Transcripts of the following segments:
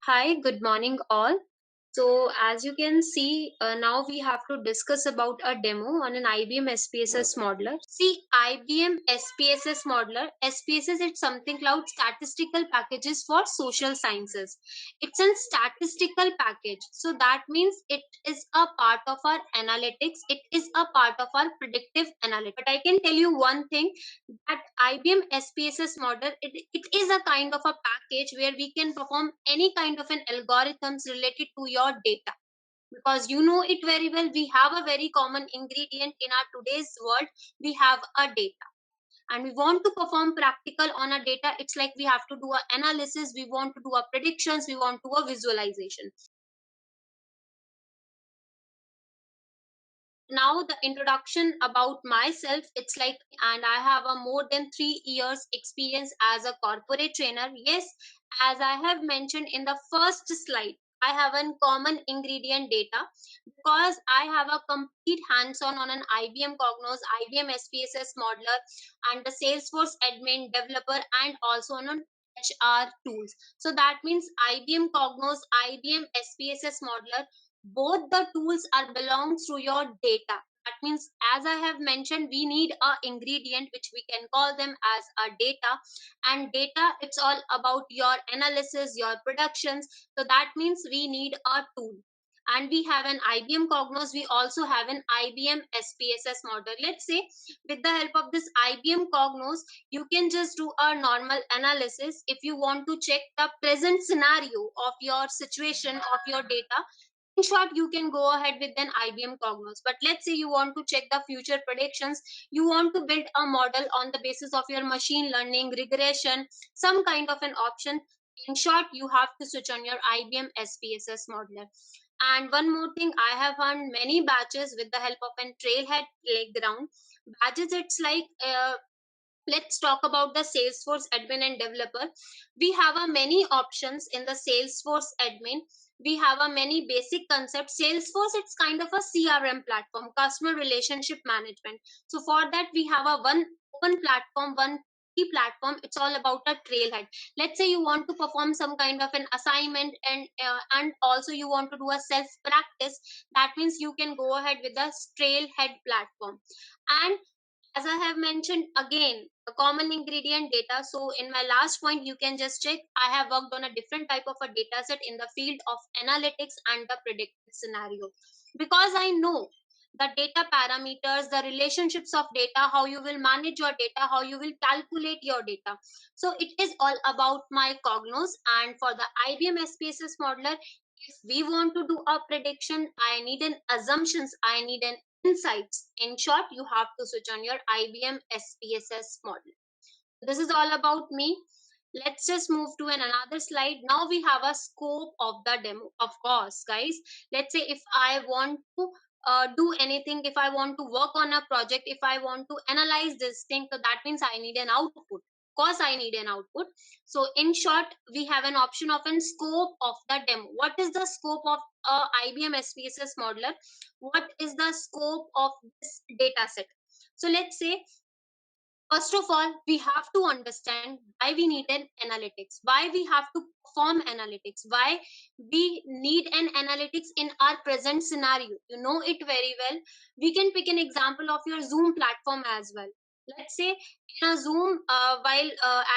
Hi, good morning all. So as you can see, now we have to discuss about a demo on an IBM SPSS modeler. See, IBM SPSS modeler, SPSS it's something called statistical packages for social sciences. It's a statistical package. So that means it is a part of our analytics. It is a part of our predictive analytics. But I can tell you one thing that IBM SPSS model, it is a kind of a package where we can perform any kind of an algorithms related to your data. Because you know it very well, we have a very common ingredient in our today's world. We have a data and we want to perform practical on a data. It's like we have to do a analysis, we want to do a predictions, we want to do a visualization. Now the introduction about myself, it's like, and I have a more than 3 years experience as a corporate trainer. Yes, as I have mentioned in the first slide, I have a common ingredient data because I have a complete hands-on on an IBM Cognos, IBM SPSS modeler, and the Salesforce admin developer, and also on an HR tools. So that means IBM Cognos, IBM SPSS modeler, both the tools are belongs to your data. That means, as I have mentioned, we need a ingredient which we can call them as a data. And data, it's all about your analysis, your productions. So that means we need a tool. And we have an IBM Cognos, we also have an IBM SPSS model. Let's say with the help of this IBM Cognos, you can just do a normal analysis. If you want to check the present scenario of your situation of your data, in short, you can go ahead with an IBM Cognos. But let's say you want to check the future predictions, you want to build a model on the basis of your machine learning, regression, some kind of an option. In short, you have to switch on your IBM SPSS modeler. And one more thing, I have run many batches with the help of an Trailhead Playground. Batches, it's like let's talk about the Salesforce admin and developer. We have a many options in the Salesforce admin. We have a many basic concepts. Salesforce, it's kind of a CRM platform, customer relationship management. So for that we have a one open platform, one key platform. It's all about a Trailhead. Let's say you want to perform some kind of an assignment, and also you want to do a self practice. That means you can go ahead with the Trailhead platform. And as I have mentioned again, a common ingredient data. So in my last point, you can just check. I have worked on a different type of a data set in the field of analytics and the predictive scenario. Because I know the data parameters, the relationships of data, how you will manage your data, how you will calculate your data. So it is all about my Cognos. And for the IBM SPSS modeler, if we want to do a prediction, I need an assumptions, I need an insights. In short, you have to switch on your IBM SPSS model. This is all about me. Let's just move to another slide. Now we have a scope of the demo. Of course, guys, let's say if I want to do anything, if I want to work on a project, if I want to analyze this thing, so that means I need an output. Of course, I need an output. So in short, we have an option of an scope of the demo. What is the scope of IBM SPSS modeler? What is the scope of this data set? So let's say, first of all, we have to understand why we need an analytics, why we have to perform analytics, why we need an analytics in our present scenario. You know it very well. We can pick an example of your Zoom platform as well. Let's say in a Zoom, while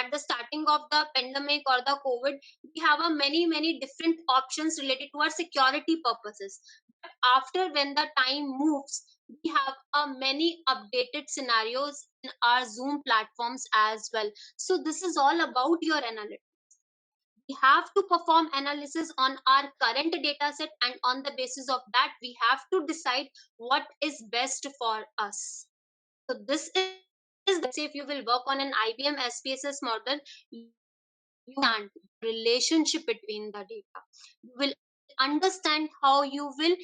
at the starting of the pandemic or the COVID, we have a many different options related to our security purposes. But after when the time moves, we have a many updated scenarios in our Zoom platforms as well. So this is all about your analytics. We have to perform analysis on our current data set, and on the basis of that, we have to decide what is best for us. So this is, let's say if you will work on an IBM SPSS model, you understand relationship between the data. You will understand how you will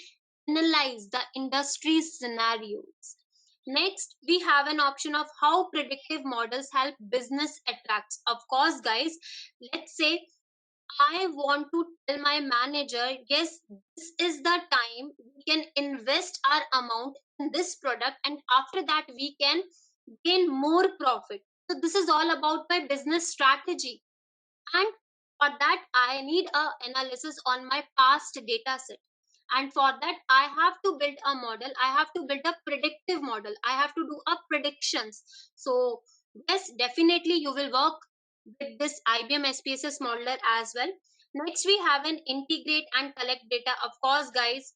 analyze the industry scenarios. Next, we have an option of how predictive models help business attracts. Of course, guys, let's say I want to tell my manager, yes, this is the time we can invest our amount in this product, and after that, we can gain more profit. So, this is all about my business strategy. And For that, I need a analysis on my past data set. And for that, I have to build a model. I have to build a predictive model. I have to do a predictions. So yes, definitely you will work with this IBM SPSS modeler as well. Next, we have an integrate and collect data. Of course, guys,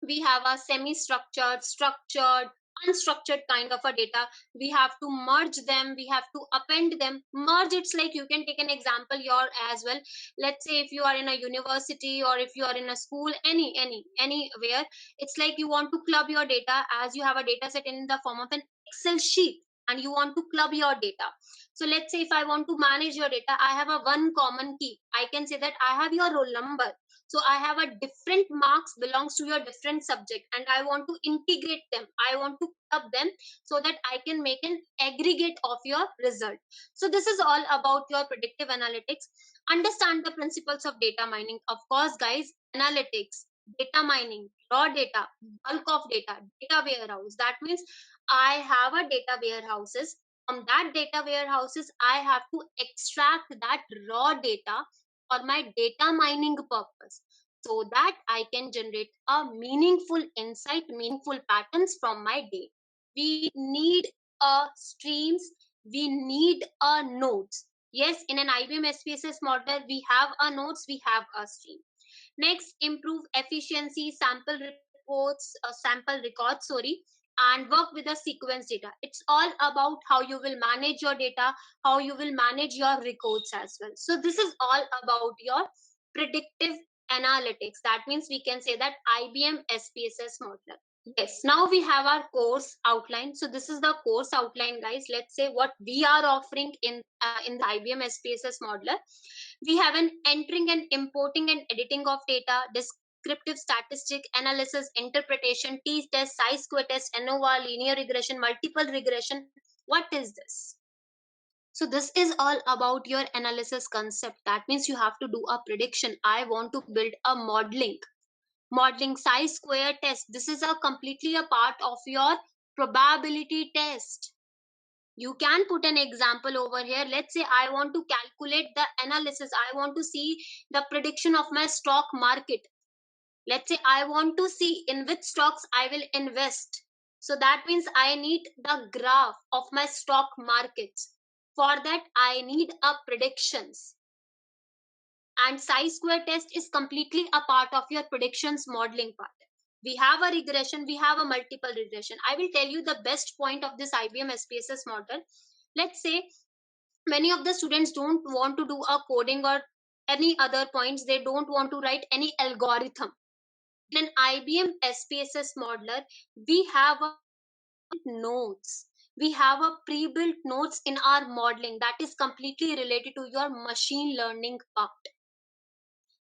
we have a semi-structured, structured, unstructured kind of a data. We have to merge them, we have to append them. Merge, it's like, you can take an example your as well. Let's say if you are in a university, or if you are in a school, anywhere, it's like you want to club your data, as you have a data set in the form of an Excel sheet, and you want to club your data. So let's say if I want to manage your data, I have a one common key. I can say that I have your roll number, so I have a different marks belongs to your different subject, and I want to integrate them, I want to club them, so that I can make an aggregate of your result. So this is all about your predictive analytics. Understand the principles of data mining. Of course, guys, analytics, data mining, raw data, bulk of data, data warehouse, that means I have a data warehouses. From that data warehouses, I have to extract that raw data for my data mining purpose, so that I can generate a meaningful insight, meaningful patterns from my data. We need a streams, we need a nodes. Yes, in an IBM SPSS model, we have a nodes, we have a stream. Next, improve efficiency, sample records, sorry, and work with the sequence data. It's all about how you will manage your data, how you will manage your records as well. So this is all about your predictive analytics. That means we can say that IBM SPSS model. Yes, now we have our course outline. So this is the course outline, guys. Let's say what we are offering in the IBM SPSS modeler. We have an entering and importing and editing of data, descriptive statistic, analysis, interpretation, t-test, chi-square test, ANOVA, linear regression, multiple regression. What is this? So this is all about your analysis concept. That means you have to do a prediction. I want to build a modeling chi-square test. This is a completely a part of your probability test. You can put an example over here. Let's say I want to calculate the analysis, I want to see the prediction of my stock market. Let's say I want to see in which stocks I will invest. So that means I need the graph of my stock markets. For that, I need a predictions. And chi-square test is completely a part of your predictions modeling part. We have a regression, we have a multiple regression. I will tell you the best point of this IBM SPSS model. Let's say many of the students don't want to do a coding or any other points, they don't want to write any algorithm. In an IBM SPSS modeler, we have a nodes, we have a pre-built nodes in our modeling that is completely related to your machine learning part.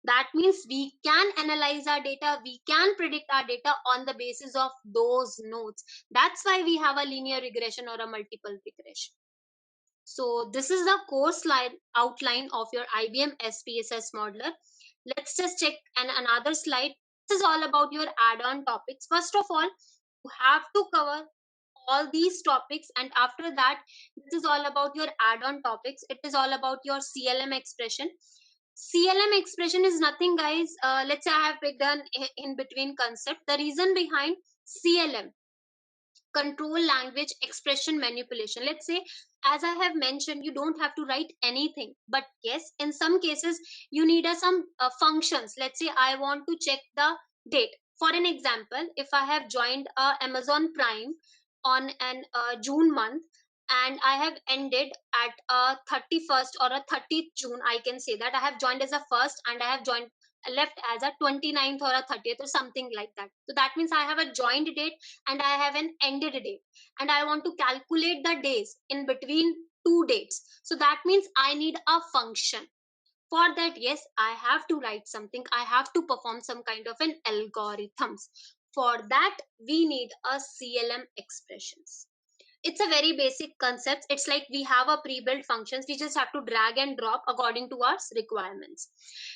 That means we can analyze our data, we can predict our data on the basis of those nodes. That's why we have a linear regression or a multiple regression. So this is the course line outline of your IBM SPSS modeler. Let's just check another slide. This is all about your add-on topics. First of all, you have to cover all these topics, and after that, this is all about your add-on topics. It is all about your CLM expression. CLM expression is nothing, guys. Let's say I have picked an in between concept. The reason behind CLM, control language expression manipulation. Let's say, as I have mentioned, you don't have to write anything, but yes, in some cases you need some functions. Let's say I want to check the date. For an example, if I have joined Amazon Prime on an June month, and I have ended at 31st or a 30th June, I can say that I have joined as a first, and I have joined left as a 29th or a 30th or something like that. So that means I have a joined date and I have an ended date, and I want to calculate the days in between two dates. So that means I need a function. For that, yes, I have to write something, I have to perform some kind of an algorithms. For that, we need a CLM expressions. It's a very basic concept. It's like we have a pre-built functions, we just have to drag and drop according to our requirements.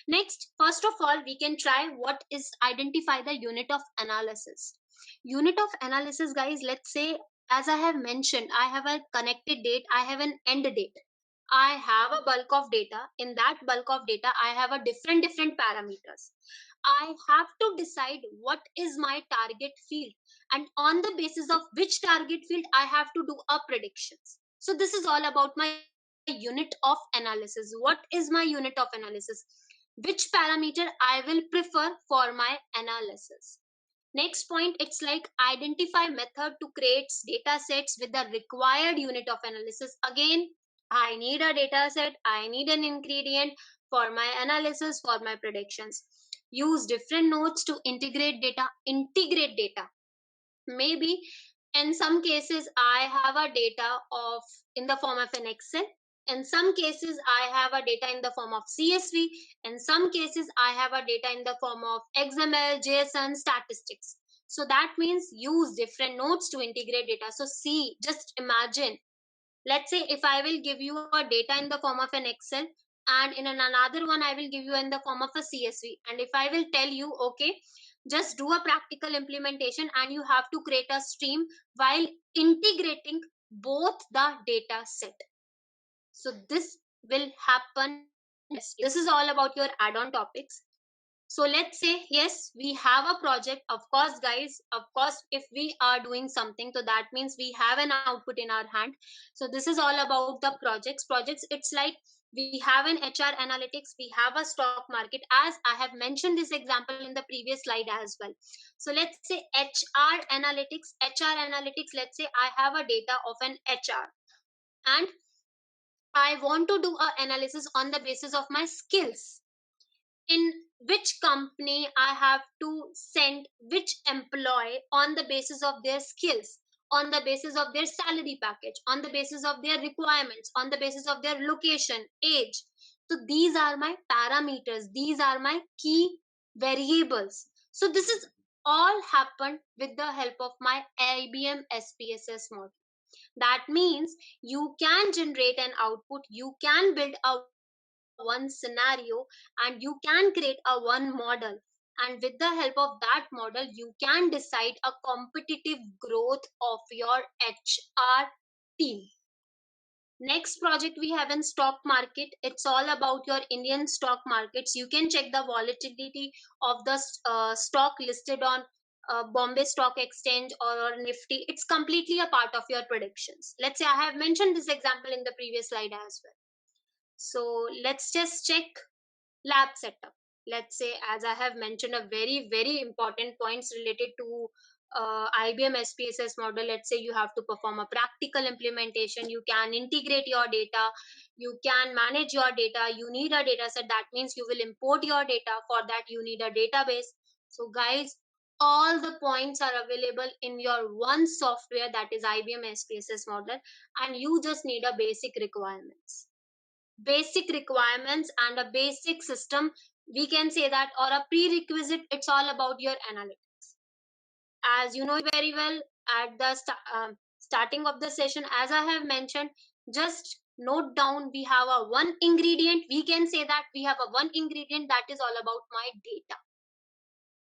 Next, first of all, we can try what is identify the unit of analysis. Unit of analysis, guys, let's say, as I have mentioned, I have a connected date, I have an end date. I have a bulk of data. In that bulk of data, I have a different parameters. I have to decide what is my target field, and on the basis of which target field I have to do a predictions. So this is all about my unit of analysis. What is my unit of analysis? Which parameter I will prefer for my analysis. Next point, it's like identify method to create data sets with the required unit of analysis. Again, I need a data set, I need an ingredient for my analysis, for my predictions. Use different nodes to integrate data. Maybe in some cases I have a data of in the form of an Excel. In some cases I have a data in the form of CSV. In some cases I have a data in the form of XML, JSON, statistics. So that means use different nodes to integrate data. So see, just imagine, let's say if I will give you a data in the form of an Excel, and in another one I will give you in the form of a CSV, and if I will tell you, okay, just do a practical implementation and you have to create a stream while integrating both the data set. So this will happen in your SPS. This is all about your add-on topics. So let's say, yes, we have a project. Of course, guys, of course, if we are doing something, so that means we have an output in our hand. So this is all about the projects. It's like we have an HR analytics, we have a stock market, as I have mentioned this example in the previous slide as well. So let's say HR analytics, let's say I have a data of an HR, and I want to do a analysis on the basis of my skills. In which company I have to send which employee on the basis of their skills, on the basis of their salary package, on the basis of their requirements, on the basis of their location, age. So these are my parameters, these are my key variables. So this is all happened with the help of my IBM SPSS model. That means you can generate an output, you can build a one scenario, and you can create a one model, and with the help of that model you can decide a competitive growth of your HR team. Next project we have in stock market. It's all about your Indian stock markets. You can check the volatility of the stock listed on Bombay Stock Exchange or Nifty. It's completely a part of your predictions. Let's say I have mentioned this example in the previous slide as well. So let's just check lab setup. Let's say, as I have mentioned, a very important points related to IBM SPSS model. Let's say you have to perform a practical implementation, you can integrate your data, you can manage your data, you need a data set. That means you will import your data. For that you need a database. So guys, all the points are available in your one software, that is IBM SPSS model, and you just need a basic requirements and a basic system, we can say that, or a prerequisite. It's all about your analytics. As you know very well, at the starting of the session, as I have mentioned, just note down, we have a one ingredient, we can say that we have a one ingredient, that is all about my data.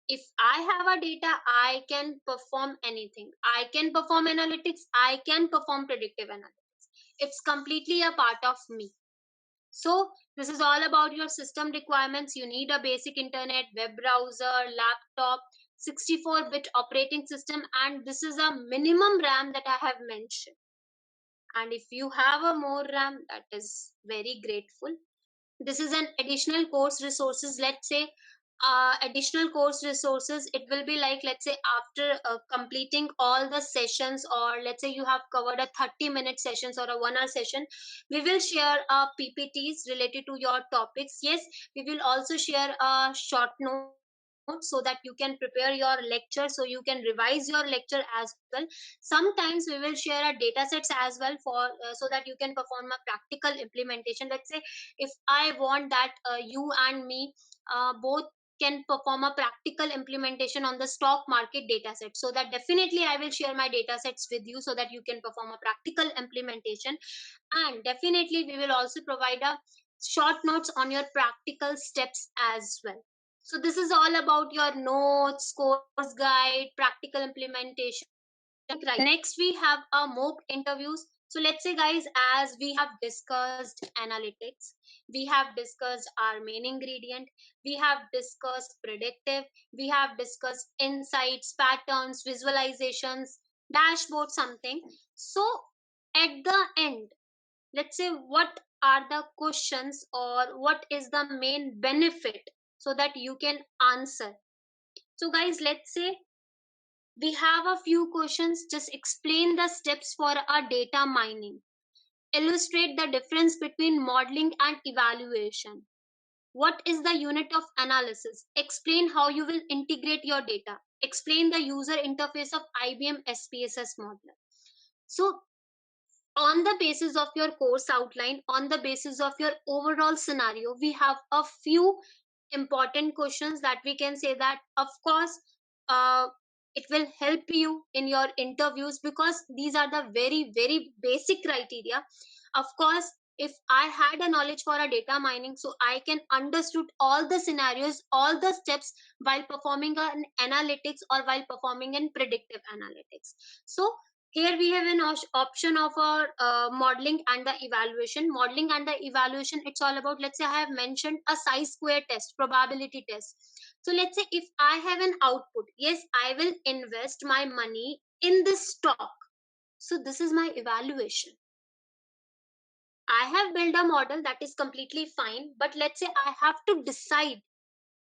If I have a data, I can perform anything, I can perform analytics, I can perform predictive analytics. It's completely a part of me. So this is all about your system requirements. You need a basic internet, web browser, laptop, 64-bit operating system, and this is a minimum RAM that I have mentioned. And if you have a more RAM, that is very grateful. This is an additional course resources. Let's say additional course resources, it will be like, let's say after completing all the sessions, or let's say you have covered a 30-minute sessions or a 1 hour session, we will share PPTs related to your topics. Yes, we will also share a short note so that you can prepare your lecture, so you can revise your lecture as well. Sometimes we will share a data sets as well, for so that you can perform a practical implementation. Let's say if I want that you and me both can perform a practical implementation on the stock market data set, so that definitely I will share my data sets with you so that you can perform a practical implementation. And definitely we will also provide a short notes on your practical steps as well. So this is all about your notes, course guide, practical implementation. Next we have a mock interviews. So let's say guys, as we have discussed analytics, we have discussed our main ingredient, we have discussed predictive, we have discussed insights, patterns, visualizations, dashboard, something. So at the end, let's say what are the questions or what is the main benefit so that you can answer. So guys, let's say we have a few questions. Just explain the steps for a data mining, illustrate the difference between modeling and evaluation. What is the unit of analysis? Explain how you will integrate your data. Explain the user interface of IBM SPSS modeler. So on the basis of your course outline, on the basis of your overall scenario, we have a few important questions that we can say that, of course, uh, it will help you in your interviews, because these are the very, very basic criteria. Of course, if I had a knowledge for a data mining, so I can understood all the scenarios, all the steps while performing an analytics or while performing an predictive analytics. So here we have an option of our modeling and the evaluation. Modeling and the evaluation, it's all about, let's say I have mentioned a chi-square test, probability test. So let's say if I have an output, yes, I will invest my money in this stock. So this is my evaluation. I have built a model, that is completely fine, but let's say I have to decide.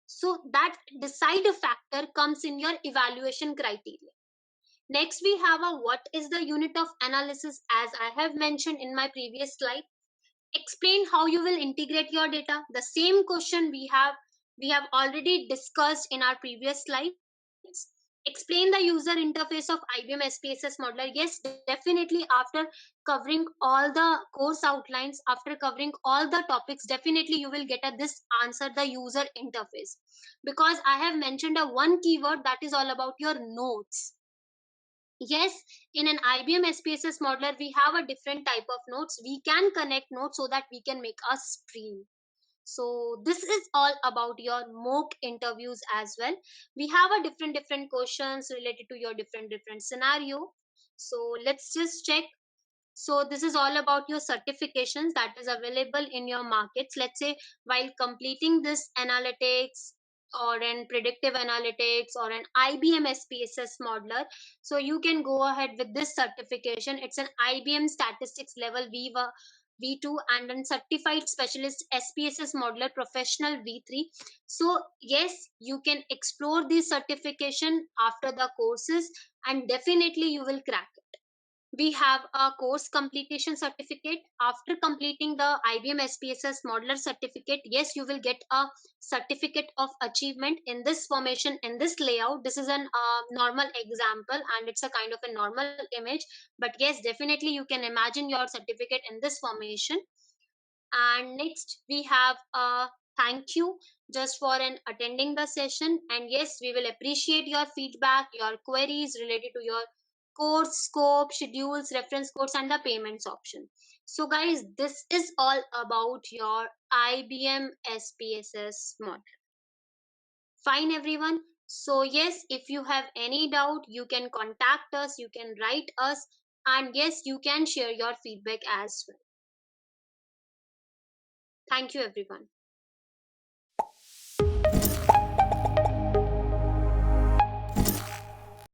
So that decide factor comes in your evaluation criteria. Next, we have a what is the unit of analysis, as I have mentioned in my previous slide. Explain how you will integrate your data. The same question we have already discussed in our previous slides. Explain the user interface of IBM SPSS modeler. Yes, definitely, after covering all the course outlines, after covering all the topics, definitely you will get at this answer, the user interface, because I have mentioned a one keyword that is all about your nodes. Yes, in an IBM SPSS modeler, we have a different type of nodes. We can connect nodes so that we can make a stream. So this is all about your mock interviews as well. We have a different questions related to your different scenario. So let's just check. So this is all about your certifications that is available in your markets. Let's say while completing this analytics or an predictive analytics or an IBM SPSS modeler, so you can go ahead with this certification. It's an IBM statistics level V2 and then certified specialist SPSS modeler professional V3. So yes, you can explore this certification after the courses, and definitely you will crack. We have a course completion certificate. After completing the IBM SPSS modeler certificate, yes, you will get a certificate of achievement in this formation, in this layout. This is an normal example and it's a kind of a normal image, but yes, definitely you can imagine your certificate in this formation. And next we have a thank you just for an attending the session, and yes, we will appreciate your feedback, your queries related to your course scope, schedules, reference codes, and the payments option. So guys, this is all about your IBM SPSS model. Fine everyone. So yes, if you have any doubt, you can contact us, you can write us, and yes, you can share your feedback as well. Thank you everyone.